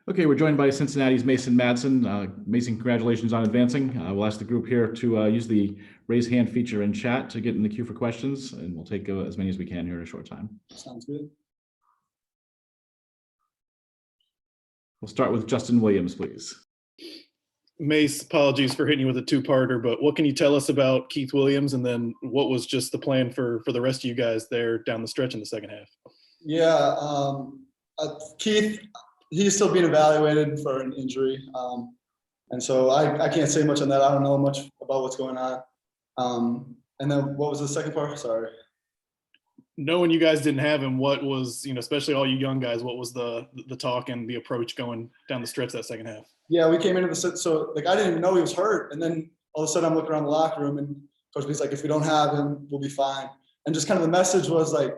Okay, we're joined by Cincinnati's Mason Madsen. Mason, congratulations on advancing. We'll ask the group here to use the raise hand feature in chat to get in the queue for questions, and we'll take as many as we can here in a short time. Sounds good. We'll start with Justin Williams, please. Mace, apologies for hitting you with a two-parter, but what can you tell us about Keith Williams, and then what was just the plan for the rest of you guys there down the stretch in the second half? Yeah, Keith, he's still being evaluated for an injury, and so I can't say much on that. I don't know much about what's going on. And then what was the second part? Sorry. Knowing you guys didn't have him, what was, especially all you young guys, what was the talk and the approach going down the stretch that second half? Yeah, we came into so I didn't even know he was hurt, and then all of a sudden I'm looking around the locker room, and Coach B's like, if we don't have him, we'll be fine. And just kind of the message was like,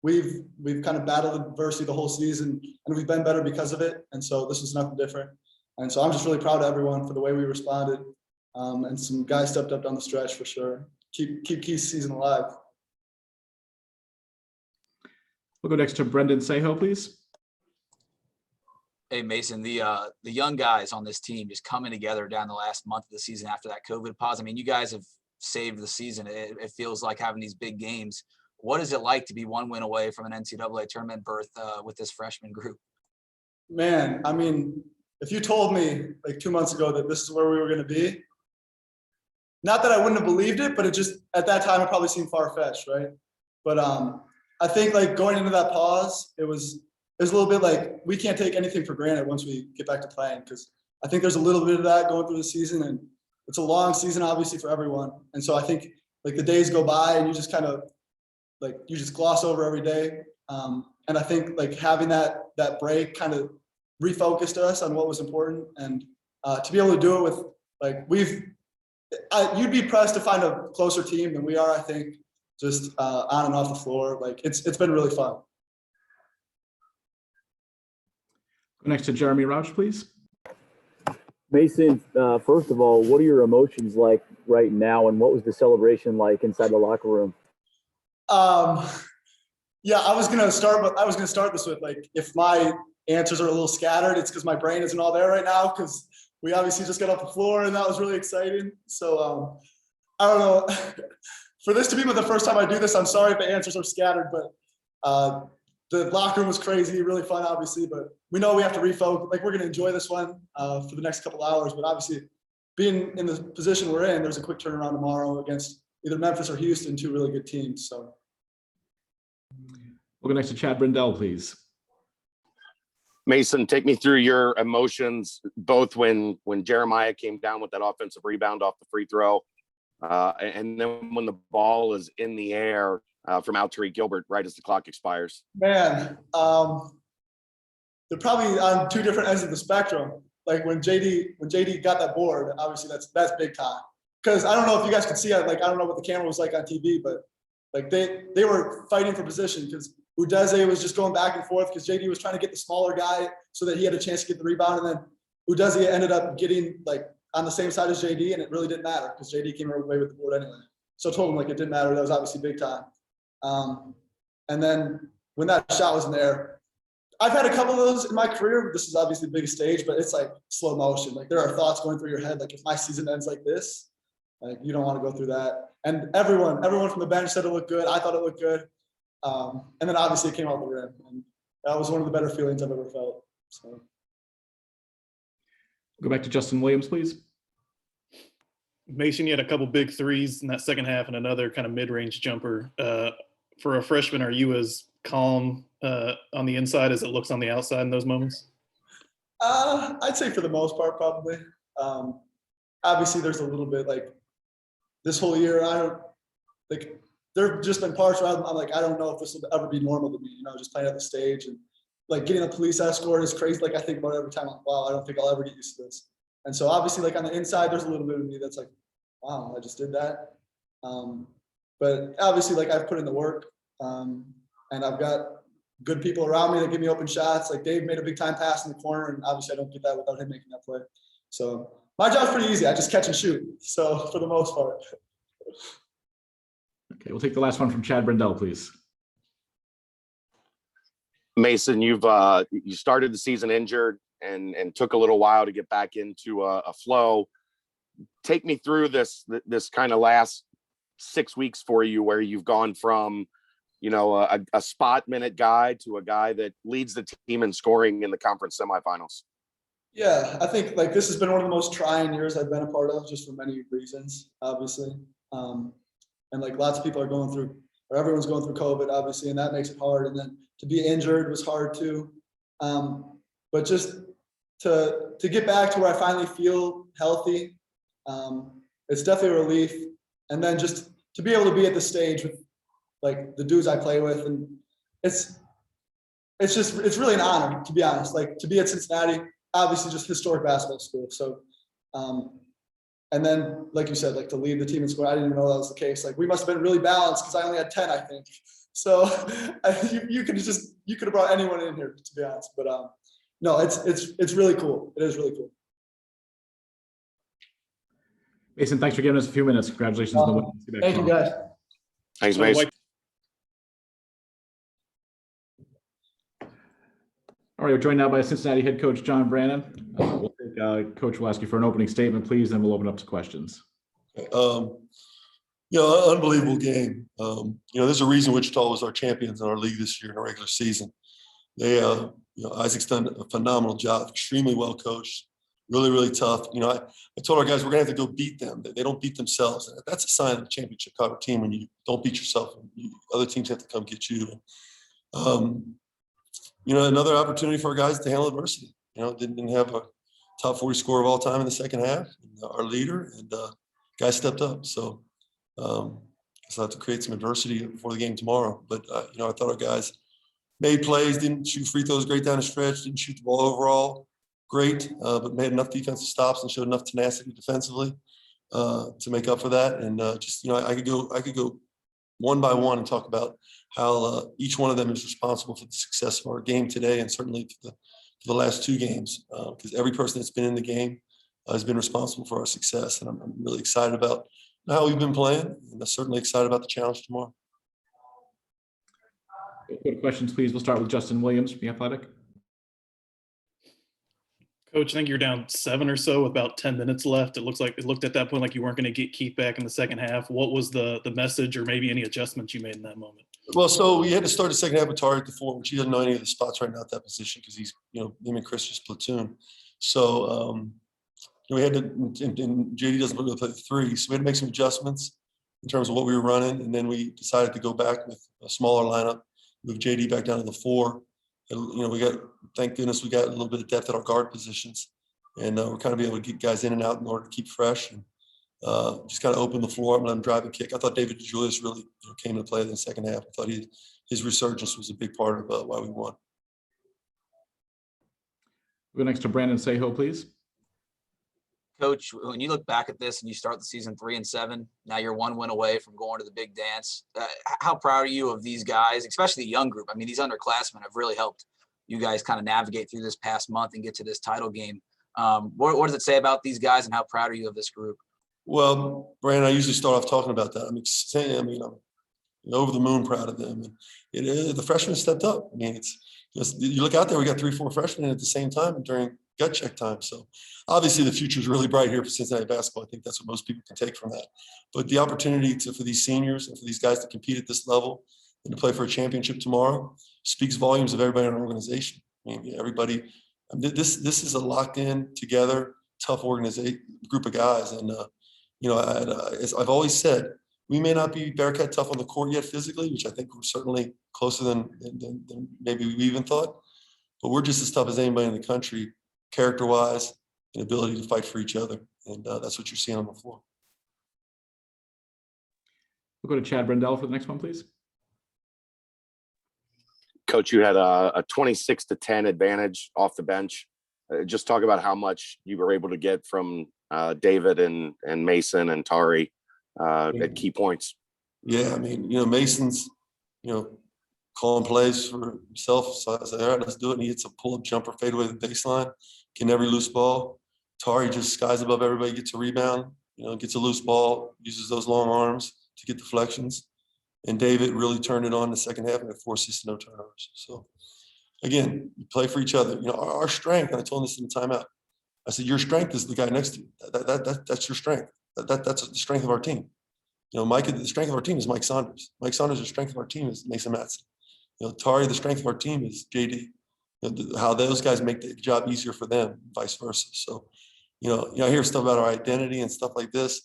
we've kind of battled adversity the whole season, and we've been better because of it. And so this is nothing different. And so I'm just really proud of everyone for the way we responded. And some guys stepped up down the stretch for sure. Keep Keith's season alive. We'll go next to Brendan Seijo, please. Hey, Mason, the young guys on this team just coming together down the last month of the season after that COVID pause. I mean, you guys have saved the season. It feels like having these big games. What is it like to be one win away from an NCAA tournament berth with this freshman group? Man, I mean, if you told me like 2 months ago that this is where we were going to be, not that I wouldn't have believed it, but it just, at that time, it probably seemed far-fetched, right? But I think like going into that pause, it was a little bit like we can't take anything for granted once we get back to playing, because I think there's a little bit of that going through the season, and it's a long season obviously for everyone. And so I think like the days go by and you just kind of like you just gloss over every day. And I think like having that break kind of refocused us on what was important, and to be able to do it with like you'd be pressed to find a closer team than we are, I think, just on and off the floor. Like it's been really fun. Next to Jeremy Rauch, please. Mason, first of all, what are your emotions like right now, and what was the celebration like inside the locker room? Yeah, I was gonna start this with like, if my answers are a little scattered, it's because my brain isn't all there right now, because we obviously just got off the floor and that was really exciting. So I don't know. For this to be the first time I do this, I'm sorry if the answers are scattered, but the locker room was crazy, really fun, obviously. But we know we have to refocus. Like we're gonna enjoy this one for the next couple hours. But obviously, being in the position we're in, there's a quick turnaround tomorrow against either Memphis or Houston, two really good teams. So We'll go next to Chad Brindell, please. Mason, take me through your emotions, both when Jeremiah came down with that offensive rebound off the free throw, and then when the ball is in the air from Tariq Gilbert right as the clock expires. Man, they're probably on two different ends of the spectrum. Like when JD got that board, obviously that's big time. Because I don't know if you guys could see it. Like I don't know what the camera was like on TV, but like they were fighting for position, because Udeze was just going back and forth because JD was trying to get the smaller guy so that he had a chance to get the rebound. And then Udeze ended up getting like on the same side as JD, and it really didn't matter because JD came away with the board anyway. So I told him like it didn't matter. That was obviously big time. And then when that shot was in there, I've had a couple of those in my career. This is obviously the biggest stage, but it's like slow motion. Like there are thoughts going through your head. Like if my season ends like this, like you don't want to go through that. And everyone from the bench said it looked good. I thought it looked good. And then obviously it came out the rim, and that was one of the better feelings I've ever felt. So Go back to Justin Williams, please. Mason, you had a couple big threes in that second half and another kind of mid-range jumper. For a freshman, are you as calm on the inside as it looks on the outside in those moments? I'd say for the most part, probably. Obviously, there's a little bit like this whole year. I don't like. There have just been parts where I'm like, I don't know if this will ever be normal to me. Just playing at the stage and like getting a police escort is crazy. Like I think about it every time. Like, wow, I don't think I'll ever get used to this. And so obviously, like on the inside, there's a little bit of me that's like, wow, I just did that. But obviously, like I've put in the work, and I've got good people around me that give me open shots. Like Dave made a big time pass in the corner, and obviously I don't get that without him making that play. So my job's pretty easy. I just catch and shoot. So for the most part. Okay, we'll take the last one from Chad Brindell, please. Mason, you started the season injured, and took a little while to get back into a flow. Take me through this kind of last 6 weeks for you, where you've gone from, a spot minute guy to a guy that leads the team in scoring in the conference semifinals. Yeah, I think like this has been one of the most trying years I've been a part of, just for many reasons, obviously. And like lots of people are going through, or everyone's going through COVID, obviously, and that makes it hard. And then to be injured was hard too. But just to get back to where I finally feel healthy, it's definitely a relief. And then just to be able to be at the stage with like the dudes I play with, and it's really an honor, to be honest. Like to be at Cincinnati, obviously just historic basketball school. So, and then like you said, like to lead the team in score, I didn't even know that was the case. Like we must have been really balanced because I only had 10, I think. So you could have brought anyone in here, to be honest. But no, it's really cool. It is really cool. Mason, thanks for giving us a few minutes. Congratulations on the win. Thank you, guys. Thanks, Mason. All right, we're joined now by Cincinnati head coach John Brannen. Coach will ask you for an opening statement, please, then we'll open up to questions. Unbelievable game. There's a reason Wichita was our champions in our league this year in the regular season. They, Isaac's done a phenomenal job, extremely well coached, really, really tough. I told our guys we're gonna have to go beat them. They don't beat themselves. That's a sign of a championship caliber team when you don't beat yourself. Other teams have to come get you. Another opportunity for our guys to handle adversity. Didn't have a top 40 score of all time in the second half. Our leader and guys stepped up. So I have to create some adversity before the game tomorrow. But I thought our guys made plays, didn't shoot free throws great down the stretch, didn't shoot the ball overall great, but made enough defensive stops and showed enough tenacity defensively to make up for that. And I could go one by one and talk about how each one of them is responsible for the success of our game today, and certainly for the last two games, because every person that's been in the game has been responsible for our success. And I'm really excited about how we've been playing, and I'm certainly excited about the challenge tomorrow. Questions, please. We'll start with Justin Williams from The Athletic. Coach, I think you're down 7 or so with about 10 minutes left. It looked at that point like you weren't going to get Keith back in the second half. What was the message, or maybe any adjustments you made in that moment? Well, so we had to start the second half with Tari at the 4, which he doesn't know any of the spots right now at that position because he's, him and Chris just platoon. So we had to, and JD doesn't really play the 3, so we had to make some adjustments in terms of what we were running, and then we decided to go back with a smaller lineup, move JD back down to the 4. Thank goodness we got a little bit of depth at our guard positions, and we're kind of able to get guys in and out in order to keep fresh, and just kind of open the floor up and let him drive and kick. I thought David DeJulius really came into play in the second half. I thought his resurgence was a big part of why we won. We'll go next to Brandon Seijo, please. Coach, when you look back at this and you start the season 3-7, now you're 1 win away from going to the big dance. How proud are you of these guys, especially the young group? I mean, these underclassmen have really helped you guys kind of navigate through this past month and get to this title game. What does it say about these guys, and how proud are you of this group? Well, Brandon, I usually start off talking about that. I'm over the moon proud of them. And the freshmen stepped up. I mean, it's just, you look out there, we got 3-4 freshmen at the same time during gut check time. So obviously the future is really bright here for Cincinnati basketball. I think that's what most people can take from that. But the opportunity for these seniors and for these guys to compete at this level and to play for a championship tomorrow speaks volumes of everybody in our organization. I mean, everybody, this is a locked in together, tough organization group of guys. And, as I've always said, we may not be Bearcat tough on the court yet physically, which I think we're certainly closer than maybe we even thought, but we're just as tough as anybody in the country, character-wise, and ability to fight for each other. And that's what you're seeing on the floor. We'll go to Chad Brendel for the next one, please. Coach, you had a 26-10 advantage off the bench. Just talk about how much you were able to get from David and Mason and Tari at key points. Yeah, I mean, Mason's, calling plays for himself. So I said, all right, let's do it. And he hits a pull-up jumper, fade away to the baseline, getting every loose ball. Tari just skies above everybody, gets a rebound, gets a loose ball, uses those long arms to get deflections. And David really turned it on in the second half and had 4 assists and no turnovers. So again, you play for each other. You know, our strength, and I told him this in the timeout, I said, your strength is the guy next to you. That's your strength. That's the strength of our team. You know, Mike, the strength of our team is Mike Saunders. Mike Saunders, the strength of our team is Mason Madsen. You know, Tari, the strength of our team is JD. You know, how those guys make the job easier for them, vice versa. So, I hear stuff about our identity and stuff like this.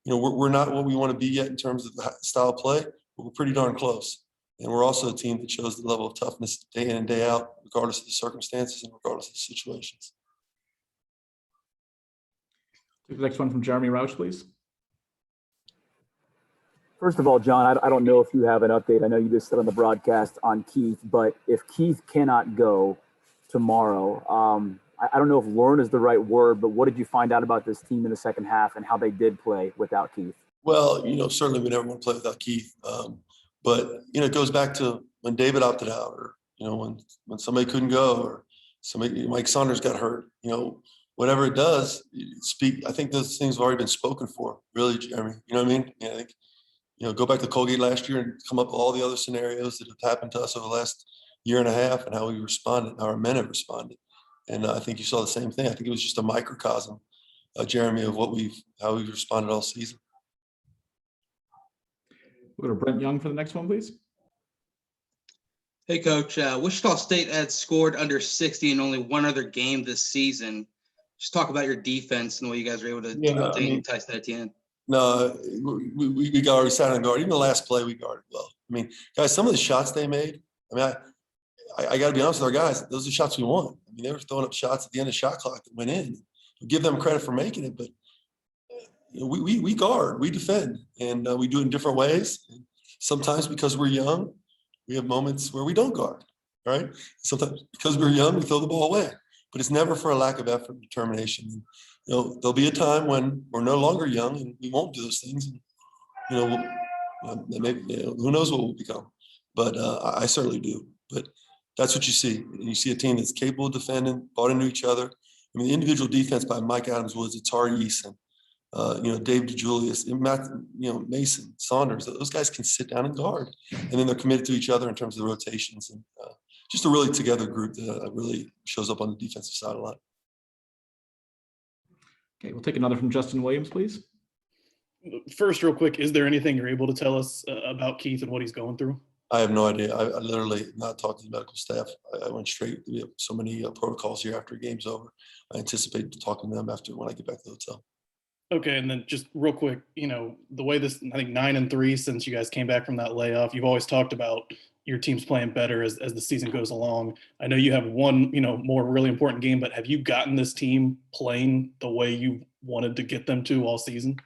You know, we're not what we want to be yet in terms of the style of play, but we're pretty darn close. And we're also a team that shows the level of toughness day in and day out, regardless of the circumstances and regardless of the situations. Take the next one from Jeremy Rauch, please. First of all, John, I don't know if you have an update. I know you just said on the broadcast on Keith, but if Keith cannot go tomorrow, I don't know if learn is the right word, but what did you find out about this team in the second half and how they did play without Keith? Well, certainly we never want to play without Keith. But, it goes back to when David opted out, or, when somebody couldn't go, or somebody, Mike Saunders got hurt, whatever it does, I think those things have already been spoken for, really, Jeremy. You know what I mean? I think, go back to Colgate last year and come up with all the other scenarios that have happened to us over the last year and a half and how we responded, how our men have responded. And I think you saw the same thing. I think it was just a microcosm, Jeremy, of how we've responded all season. We'll go to Brent Young for the next one, please. Hey, Coach. Wichita State had scored under 60 in only one other game this season. Just talk about your defense and the way you guys were able to contain Tyson Etienne. No, we got already sat on guard. Even the last play, we guarded well. I mean, guys, some of the shots they made, I got to be honest with our guys, those are shots we won. I mean, they were throwing up shots at the end of the shot clock that went in. We give them credit for making it, but we guard, we defend, and we do it in different ways. Sometimes because we're young, we have moments where we don't guard, right? Sometimes because we're young, we throw the ball away, but it's never for a lack of effort and determination. There'll be a time when we're no longer young and we won't do those things. And, maybe who knows what we'll become, but I certainly do. But that's what you see. And you see a team that's capable of defending, bought into each other. I mean, the individual defense by Mike Adams-Woods, Atari Eason, Dave DeJulius, Mason, Saunders, those guys can sit down and guard. And then they're committed to each other in terms of the rotations. And just a really together group that really shows up on the defensive side a lot. Okay, we'll take another from Justin Williams, please. First, real quick, is there anything you're able to tell us about Keith and what he's going through? I have no idea. I literally not talked to the medical staff. I went straight. We have so many protocols here after a game's over. I anticipate talking to them after when I get back to the hotel. Okay, and then just real quick, the way this, I think 9-3 since you guys came back from that layoff, you've always talked about your team's playing better as the season goes along. I know you have one, more really important game, but have you gotten this team playing the way you wanted to get them to all season?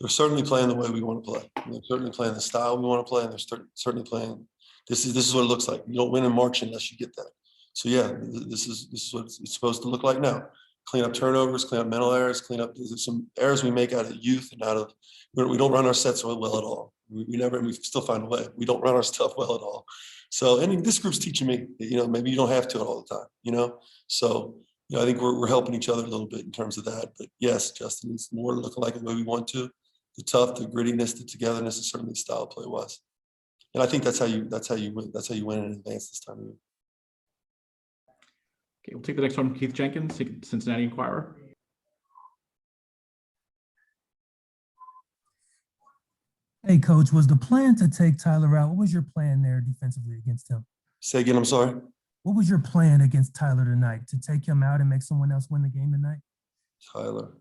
They're certainly playing the way we want to play. They're certainly playing the style we want to play, and they're certainly playing. This is what it looks like. You don't win in March unless you get that. So yeah, this is what it's supposed to look like now. Clean up turnovers, clean up mental errors, clean up some errors we make out of youth and out of. We don't run our sets well at all. We still find a way. We don't run our stuff well at all. So, and this group's teaching me, maybe you don't have to all the time, So, I think we're helping each other a little bit in terms of that. But yes, Justin, it's more looking like the way we want to. The tough, the grittiness, the togetherness, and certainly the style of play was. And I think that's how you win. That's how you win and advance this time of year. Okay, we'll take the next one from Keith Jenkins, Cincinnati Enquirer. Hey, Coach, was the plan to take Tyler out? What was your plan there defensively against him? Say again, I'm sorry. What was your plan against Tyler tonight? To take him out and make someone else win the game tonight? Tyler.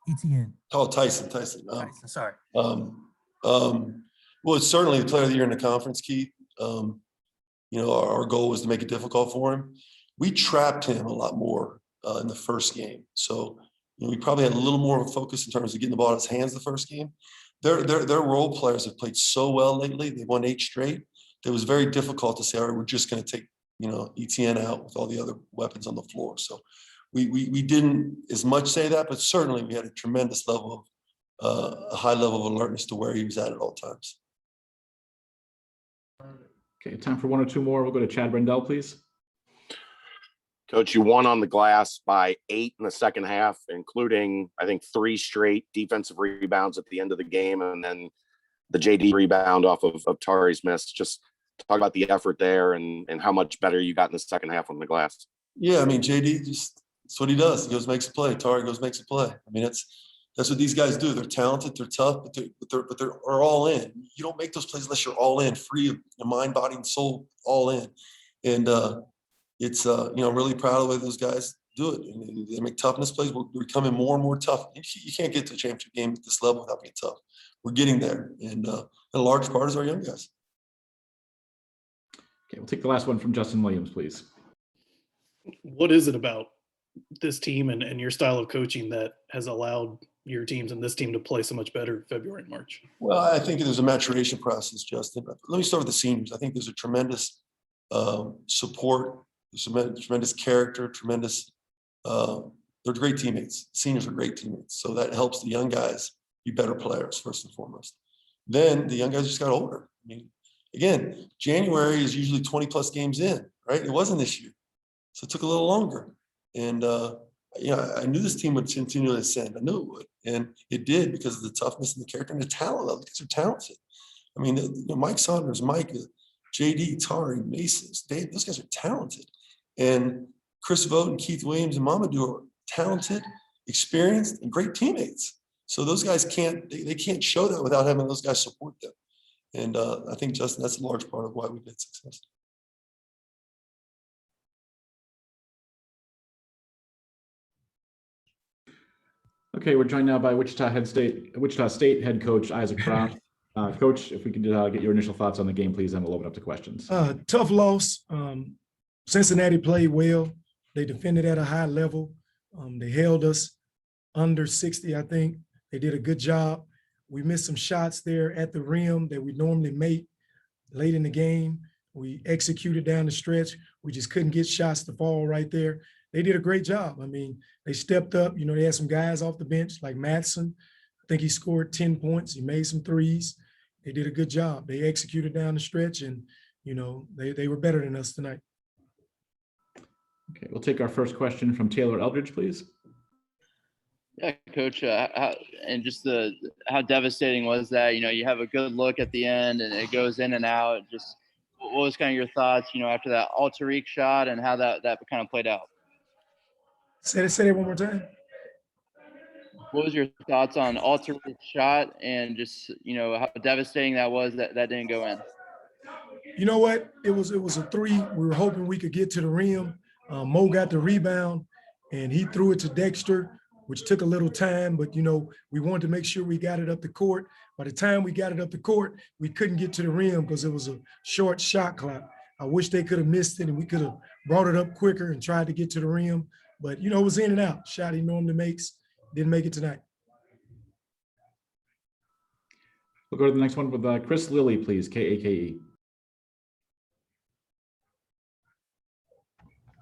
Etienne. Oh, Tyson. Tyson, sorry. Well, it's certainly the player of the year in the conference, Keith. Our goal was to make it difficult for him. We trapped him a lot more in the first game. So, we probably had a little more of a focus in terms of getting the ball in his hands the first game. Their role players have played so well lately. They won 8 straight. It was very difficult to say, all right, we're just going to take, Etienne out with all the other weapons on the floor. So we didn't as much say that, but certainly we had a tremendous level of a high level of alertness to where he was at all times. Okay, time for one or two more. We'll go to Chad Brendel, please. Coach, you won on the glass by 8 in the second half, including, I think, 3 straight defensive rebounds at the end of the game, and then the JD rebound off of Tari's miss. Just talk about the effort there and how much better you got in the second half on the glass. Yeah, I mean, JD that's what he does. He goes makes a play. Tari goes makes a play. I mean, that's what these guys do. They're talented, they're tough, but they're all in. You don't make those plays unless you're all in, free of your mind, body, and soul, all in. And it's really proud of the way those guys do it. And they make toughness plays. We're becoming more and more tough. You can't get to a championship game at this level without being tough. We're getting there, and a large part is our young guys. Okay, we'll take the last one from Justin Williams, please. What is it about this team and your style of coaching that has allowed your teams and this team to play so much better in February and March? Well, I think there's a maturation process, Justin. Let me start with the seniors. I think there's a tremendous support, there's tremendous character, tremendous. They're great teammates. Seniors are great teammates, so that helps the young guys be better players first and foremost. Then the young guys just got older. I mean, again, January is usually 20 plus games in, right? It wasn't this year, so it took a little longer. And I knew this team would continue to ascend. I knew it would, and it did because of the toughness and the character and the talent of it. These are talented. I mean, Mike Saunders, Micah, JD, Tari, Mason, Dave, those guys are talented. And Chris Vogt and Keith Williams and Mamadou are talented, experienced, and great teammates. So those guys can't show that without having those guys support them. And I think, Justin, that's a large part of why we've had success. Okay, we're joined now by Wichita State head coach Isaac Brown. Coach, if we could get your initial thoughts on the game, please, and we'll open up to questions. Tough loss. Cincinnati played well. They defended at a high level. They held us under 60, I think. They did a good job. We missed some shots there at the rim that we normally make late in the game. We executed down the stretch. We just couldn't get shots to fall right there. They did a great job. I mean, they stepped up. They had some guys off the bench like Madsen. I think he scored 10 points. He made some threes. They did a good job. They executed down the stretch, and, they were better than us tonight. Okay, we'll take our first question from Taylor Eldridge, please. Yeah, Coach, and just how devastating was that? You have a good look at the end, and it goes in and out. Just what was kind of your thoughts, after that Tariq shot and how that kind of played out? Say that one more time. What was your thoughts on Tariq's shot and just how devastating that was that didn't go in? You know what? It was a three. We were hoping we could get to the rim. Mo got the rebound, and he threw it to Dexter, which took a little time, but we wanted to make sure we got it up the court. By the time we got it up the court, we couldn't get to the rim because it was a short shot clock. I wish they could have missed it and we could have brought it up quicker and tried to get to the rim. But it was in and out. Shot he normally makes, didn't make it tonight. We'll go to the next one with Chris Lilly, please, K-A-K-E.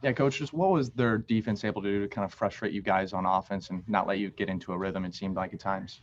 Yeah, Coach, just what was their defense able to do to kind of frustrate you guys on offense and not let you get into a rhythm, it seemed like at times?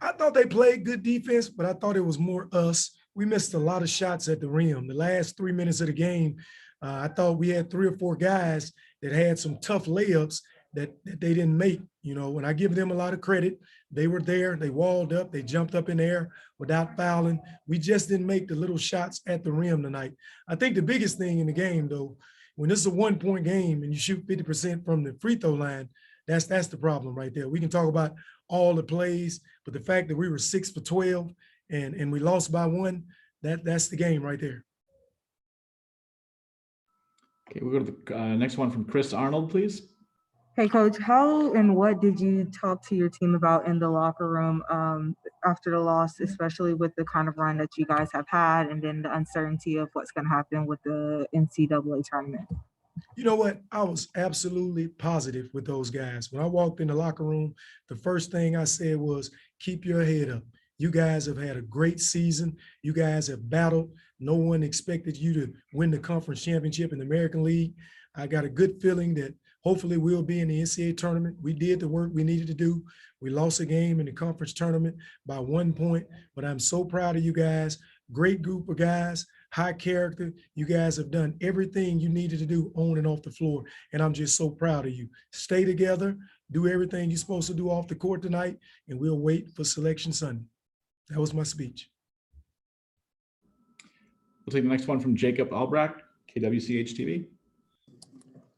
I thought they played good defense, but I thought it was more us. We missed a lot of shots at the rim. The last 3 minutes of the game, I thought we had 3 or 4 guys that had some tough layups that they didn't make. And I give them a lot of credit. They were there, they walled up, they jumped up in the air without fouling. We just didn't make the little shots at the rim tonight. I think the biggest thing in the game, though, when this is a 1-point game and you shoot 50% from the free throw line, that's the problem right there. We can talk about all the plays, but the fact that we were 6 for 12 and we lost by 1, that's the game right there. Okay, we'll go to the next one from Chris Arnold, please. Hey, Coach, how and what did you talk to your team about in the locker room after the loss, especially with the kind of run that you guys have had and then the uncertainty of what's going to happen with the NCAA tournament? You know what? I was absolutely positive with those guys. When I walked in the locker room, the first thing I said was, keep your head up. You guys have had a great season. You guys have battled. No one expected you to win the conference championship in the American League. I got a good feeling that hopefully we'll be in the NCAA tournament. We did the work we needed to do. We lost a game in the conference tournament by 1 point, but I'm so proud of you guys. Great group of guys, high character. You guys have done everything you needed to do on and off the floor, and I'm just so proud of you. Stay together, do everything you're supposed to do off the court tonight, and we'll wait for Selection Sunday. That was my speech. We'll take the next one from Jacob Albrecht, KWCH TV.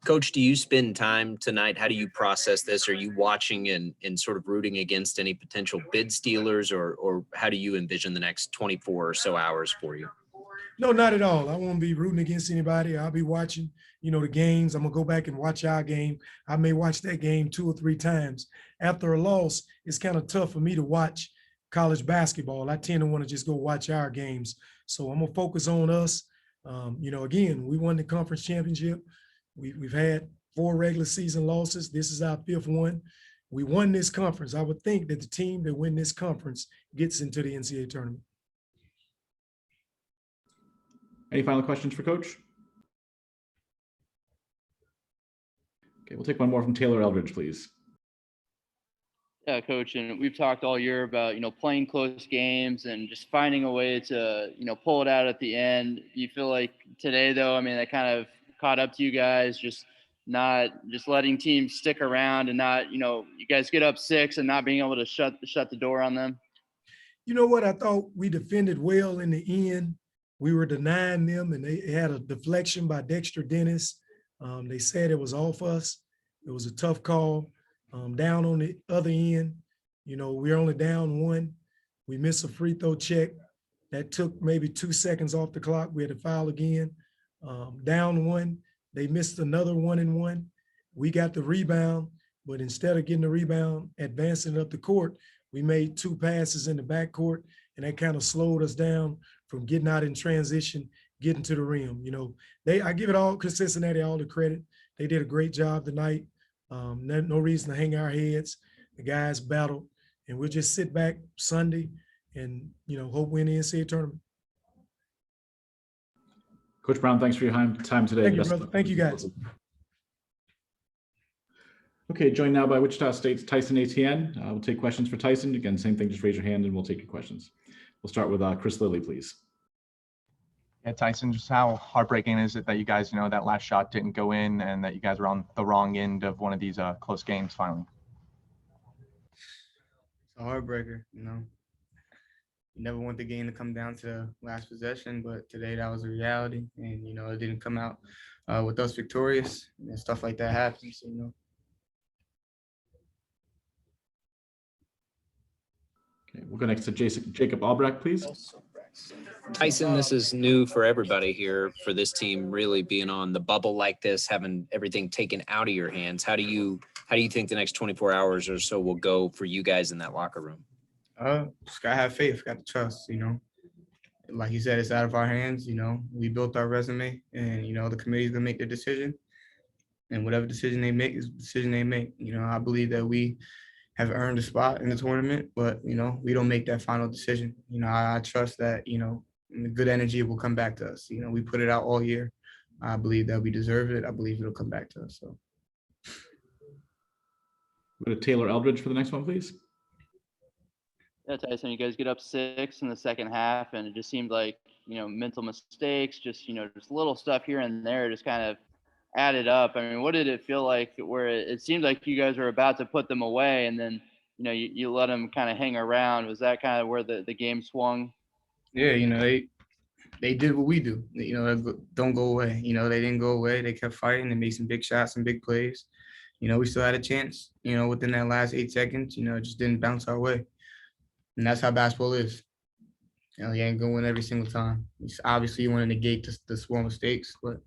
Coach, do you spend time tonight? How do you process this? Are you watching and sort of rooting against any potential bid stealers, or how do you envision the next 24 or so hours for you? No, not at all. I won't be rooting against anybody. I'll be watching, the games. I'm going to go back and watch our game. I may watch that game 2 or 3 times. After a loss, it's kind of tough for me to watch college basketball. I tend to want to just go watch our games. So I'm going to focus on us. Again, we won the conference championship. We've had 4 regular season losses. This is our 5th one. We won this conference. I would think that the team that win this conference gets into the NCAA tournament. Any final questions for Coach? Okay, we'll take one more from Taylor Eldridge, please. Yeah, Coach, and we've talked all year about, playing close games and just finding a way to, pull it out at the end. Do you feel like today, though, that kind of caught up to you guys, just not just letting teams stick around and not, you guys get up 6 and not being able to shut the door on them? You know what? I thought we defended well in the end. We were denying them, and they had a deflection by Dexter Dennis. They said it was off us. It was a tough call. Down on the other end, we're only down 1. We missed a free throw check. That took maybe 2 seconds off the clock. We had to foul again. Down 1, they missed another 1-and-1. We got the rebound, but instead of getting the rebound, advancing up the court, we made 2 passes in the backcourt, and that kind of slowed us down from getting out in transition, getting to the rim. I give it all, Cincinnati, all the credit. They did a great job tonight. No reason to hang our heads. The guys battled, and we'll just sit back Sunday and, hope we win the NCAA tournament. Coach Brown, thanks for your time today. Thank you, brother. Thank you, guys. Okay, joined now by Wichita State's Tyson Etienne. We'll take questions for Tyson. Again, same thing, just raise your hand and we'll take your questions. We'll start with Chris Lilly, please. Yeah, Tyson, just how heartbreaking is it that you guys, that last shot didn't go in and that you guys were on the wrong end of one of these close games finally? It's a heartbreaker, You never want the game to come down to the last possession, but today that was a reality. And, it didn't come out with us victorious, and stuff like that happens, Okay, we'll go next to Jacob Albrecht, please. Tyson, this is new for everybody here, for this team really being on the bubble like this, having everything taken out of your hands. How do you think the next 24 hours or so will go for you guys in that locker room? Just gotta have faith, got to trust, Like you said, it's out of our hands, We built our resume, and, the committee's gonna make their decision. And whatever decision they make is the decision they make. I believe that we have earned a spot in the tournament, but, we don't make that final decision. I trust that, the good energy will come back to us. We put it out all year. I believe that we deserve it. I believe it'll come back to us. So. Go to Taylor Eldridge for the next one, please. Yeah, Tyson, you guys get up 6 in the second half, and it just seemed like, mental mistakes, just little stuff here and there just kind of added up. What did it feel like where it seemed like you guys were about to put them away, and then, you let them kind of hang around? Was that kind of where the game swung? Yeah, they did what we do. Don't go away. They didn't go away. They kept fighting. They made some big shots and big plays. We still had a chance, within that last 8 seconds, it just didn't bounce our way. And that's how basketball is. You ain't going to win every single time. Obviously, you want to negate the small mistakes, but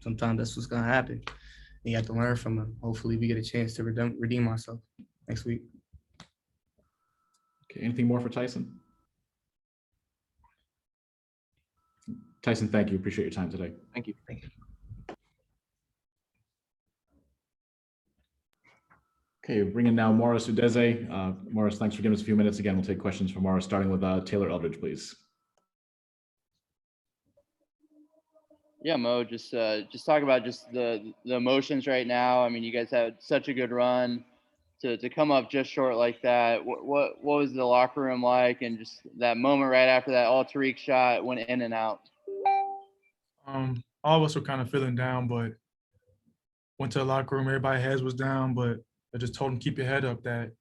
sometimes that's what's going to happen. You have to learn from them. Hopefully, we get a chance to redeem ourselves next week. Okay, anything more for Tyson? Tyson, thank you. Appreciate your time today. Thank you. Thank you. Okay, bringing now Morris Udeze. Morris, thanks for giving us a few minutes. Again, we'll take questions from Morris, starting with Taylor Eldridge, please. Yeah, Mo, just talk about just the emotions right now. You guys had such a good run. To come up just short like that, what was the locker room like, and just that moment right after that all-Tariq shot went in and out? All of us were kind of feeling down, but went to the locker room. Everybody's heads was down, but I just told them keep your head up. That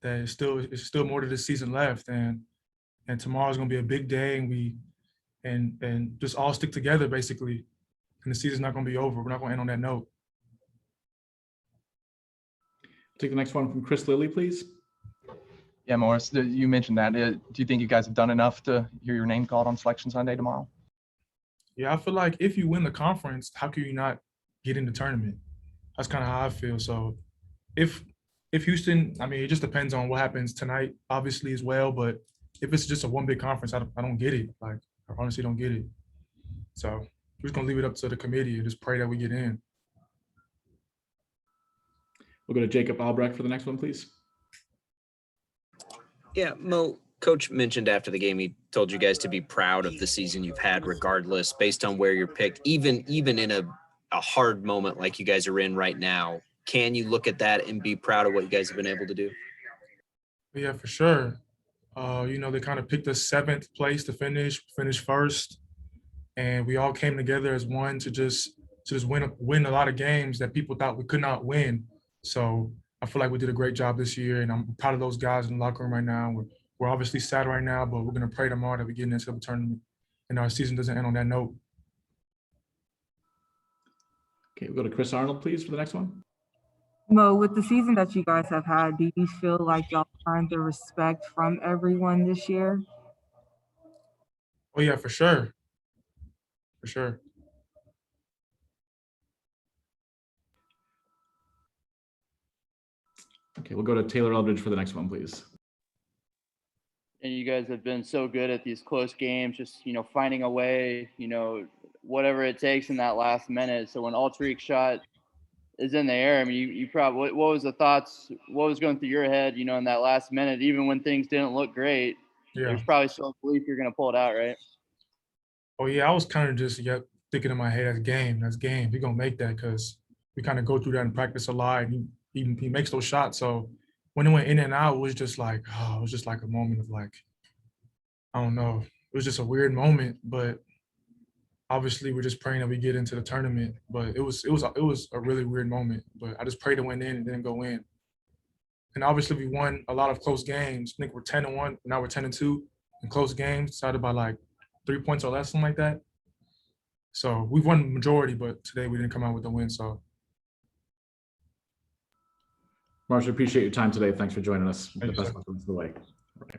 it's still more to the season left, and tomorrow's gonna be a big day, and we and just all stick together basically. And the season's not going to be over. We're not going to end on that note. Take the next one from Chris Lilly, please. Yeah, Morris, you mentioned that. Do you think you guys have done enough to hear your name called on Selection Sunday tomorrow? Yeah, I feel like if you win the conference, how can you not get in the tournament? That's kind of how I feel. So if Houston, I mean, it just depends on what happens tonight, obviously, as well. But if it's just a one big conference, I don't get it. Like, I honestly don't get it. So we're just going to leave it up to the committee and just pray that we get in. We'll go to Jacob Albrecht for the next one, please. Yeah, Mo, Coach mentioned after the game, he told you guys to be proud of the season you've had regardless, based on where you're picked, even in a hard moment like you guys are in right now. Can you look at that and be proud of what you guys have been able to do? Yeah, for sure. They kind of picked us 7th place to finish first. And we all came together as one to just win a lot of games that people thought we could not win. So I feel like we did a great job this year, and I'm proud of those guys in the locker room right now. We're obviously sad right now, but we're going to pray tomorrow that we get into the tournament and our season doesn't end on that note. Okay, we'll go to Chris Arnold, please, for the next one. Mo, with the season that you guys have had, do you feel like y'all earned the respect from everyone this year? Oh, yeah, for sure. For sure. Okay, we'll go to Taylor Eldridge for the next one, please. And you guys have been so good at these close games, just, finding a way, whatever it takes in that last minute. So when Alterique's shot is in the air, I mean, you probably, what was the thoughts, what was going through your head, in that last minute, even when things didn't look great? Yeah. There's probably still a belief you're going to pull it out, right? Oh, yeah, I was kind of just thinking in my head, that's game. We're going to make that because we kind of go through that in practice a lot. And he makes those shots. So when it went in and out, it was just like a moment of like, I don't know. It was just a weird moment, but obviously we're just praying that we get into the tournament. But it was a really weird moment. But I just prayed it went in and didn't go in. And obviously we won a lot of close games. I think we're 10-1. Now we're 10-2 in close games, decided by like 3 points or less, something like that. So we've won the majority, but today we didn't come out with a win. So. Marshall, appreciate your time today. Thanks for joining us. Thank you, the best sir. of the way. Okay.